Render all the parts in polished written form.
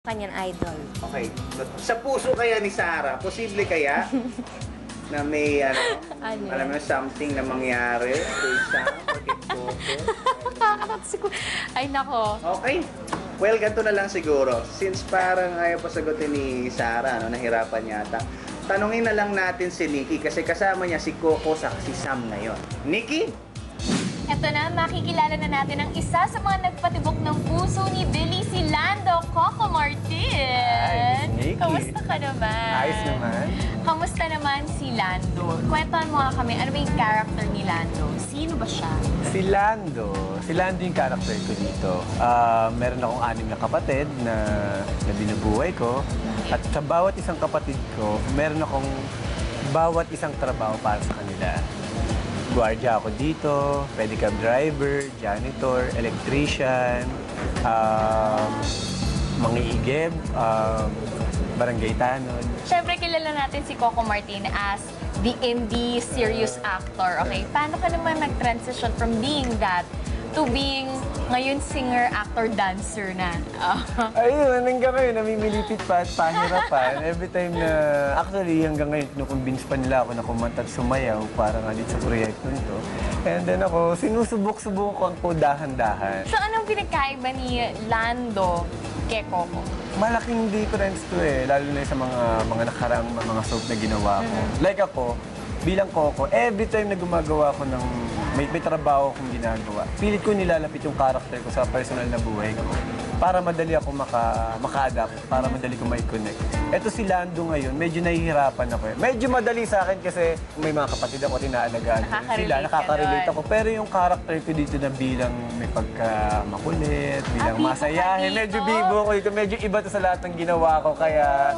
Kanyang idol. Okay. Sa puso kaya ni Sarah, posible kaya na may Ano? alam mo, something na mangyari kay Sam or kay Coco? Ay, nako. Okay. Well, ganito na lang siguro. Since parang ayaw pa sagutin ni Sarah, nahirapan yata. Tanungin na lang natin si Nikki kasi kasama niya si Coco sa si Sam ngayon. Nikki? Eto na, makikilala na natin ang isa sa mga nagpatibok ng puso ni Billy, si Lando Coco Martin. Hi, Miss Nikki. Kamusta ka naman? Ayos naman. Kamusta naman si Lando? Kwentuhan mo nga kami, ano ba yung character ni Lando? Sino ba siya? Si Lando yung character ko dito. Meron akong 6 na kapatid na binubuhay ko. At sa bawat isang kapatid ko, meron akong bawat isang trabaho para sa kanila. Guardia ako dito, pedicab driver, janitor, electrician, mangiigib, barangay tanod. Siyempre, kilala natin si Coco Martin as the indie serious actor. Okay, paano ka naman nag-transition from being that to being ngayon singer, actor, dancer na? Ayun, hanggang ngayon, namimilipit pa at pahirapan. Every time na, actually, hanggang ngayon, kinukumbins pa nila ako na kumanta at sumayaw para nga dito sa proyekto nito. And then ako, sinusubok-subukan ko dahan-dahan. So, anong pinagkaiba ni Lando kay Coco? Malaking difference to lalo na sa mga nakaraang mga soap na ginawa ko. Like ako, bilang Coco, every time na gumagawa ko ng may trabaho akong ginagawa, pilit ko nilalapit yung character ko sa personal na buhay ko para madali ako maka-adapt, para madali ko mai-connect. Eto si Lando ngayon, medyo nahihirapan ako. Medyo madali sa akin kasi may mga kapatid ako tinaalagaan sila, nakaka-relate ako. Pero yung character ko dito na bilang may pagka-makulit, bilang bibo ka masayahin, dito. medyo bibo ko dito, medyo iba to sa lahat ng ginawa ko, kaya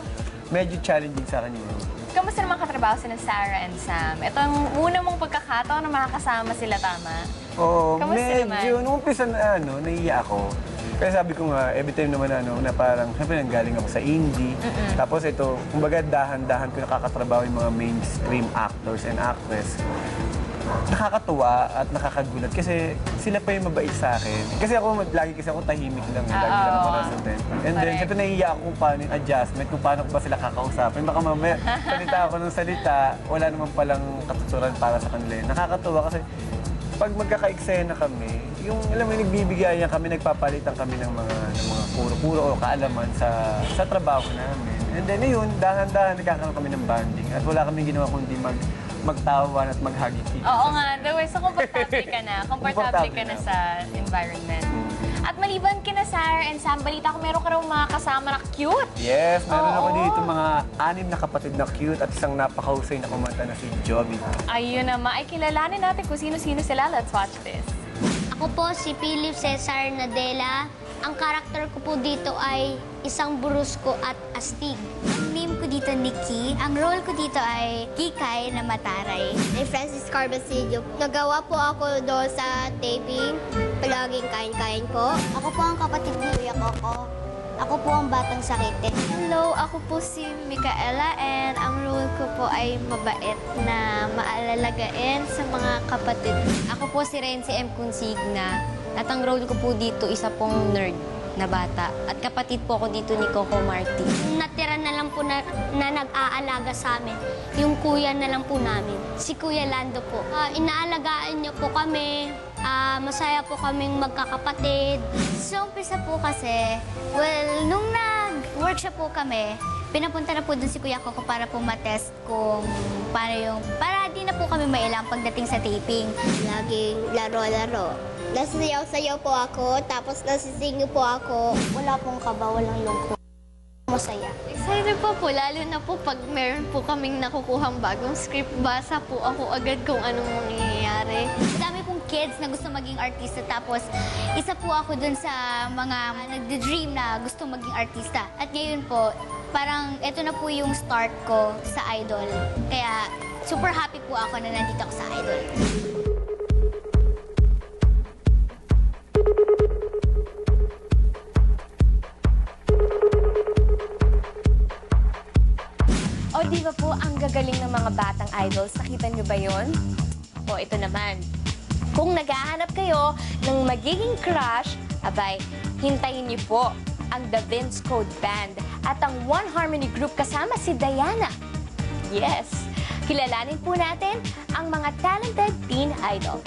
medyo challenging sa akin yun. Kamusta naman katrabaho sila Sarah and Sam? Ito ang una mong pagkakataon na makakasama sila, tama? Oo, Kamusta medyo. Nung umpisa na nahiya ako. Kaya sabi ko nga, every time naman na parang, siyempre nanggaling ako sa indie. Tapos ito, kumbaga dahan-dahan ko nakakatrabaho yung mga mainstream actors and actress. Nakakatuwa at nakakagulat kasi sila pa yung mabait sa akin. Kasi ako, lagi ako tahimik lang. Lagi lang ako nasa. And then, siyempre nahiya ako kung paano yung adjustment, kung paano ko ba sila kakausapin. Baka mamaya, salita ako ng salita, wala naman palang katuturan para sa kanila. Nakakatuwa kasi pag magkaka-eksena kami, yung alam mo, nagbibigayan kami, nagpapalitan kami ng mga puro-puro o kaalaman sa trabaho namin. And then, yun, dahan-dahan nagkakaroon kami ng bonding at wala kami ginawa kundi magtawan at maghagiti. Oo nga, the way. So, komportable ka na. Komportable ka na sa environment. At maliban kina Sarah and Sam, balita ko meron ka raw mga kasama na cute. Yes, meron ako Oo. dito mga 6 na kapatid na cute at isang napakahusay na kumanta na si Joby. Ayun naman. Ay, kilalanin natin kung sino-sino sila. Let's watch this. Ako po si Philip Cesar Nadella. Ang karakter ko po dito ay isang brusko at astig. Ang name ko dito Nikki. Ang role ko dito ay Kikay na Mataray. Ay Francis Carbasillo. Nagawa po ako doon sa taping. Palaging kain-kain po. Ako po ang kapatid ni Kuya Coco. Ako po ang batang sakit. Hello, ako po si Micaela and ang role ko po ay mabait na maalalagaan sa mga kapatid. Ako po si Renzi M. Consigna at ang role ko po dito isa pong nerd na bata. At kapatid po ako dito ni Coco Martin. Natira na lang po na nag-aalaga sa amin. Yung kuya na lang po namin. Si Kuya Lando po. Inaalagaan niyo po kami. Masaya po kaming magkakapatid. So, umpisa po kasi, well, nung nag-workshop po kami, pinapunta na po dun si Kuya Coco para po matest kung para di na po kami mailang pagdating sa taping. Laging laro-laro. Nasayaw-sayaw po ako, tapos nasisingo po ako. Wala pong kaba, walang lungkot. Masaya. Excited po, lalo na po pag meron po kaming nakukuhang bagong script. Basa po ako agad kung anong mangyayari. Dami pong kids na gusto maging artista, tapos isa po ako dun sa mga nagde-dream na gusto maging artista. At ngayon po, parang ito na po yung start ko sa Idol. Kaya super happy po ako na nandito ako sa Idol. O, di ba po, ang gagaling ng mga batang idols? Nakita niyo ba yun? O, ito naman. Kung naghahanap kayo ng magiging crush, abay, hintayin niyo po ang The Vince Code Band at ang One Harmony Group kasama si Diana. Yes, kilalanin po natin ang mga talented teen idols.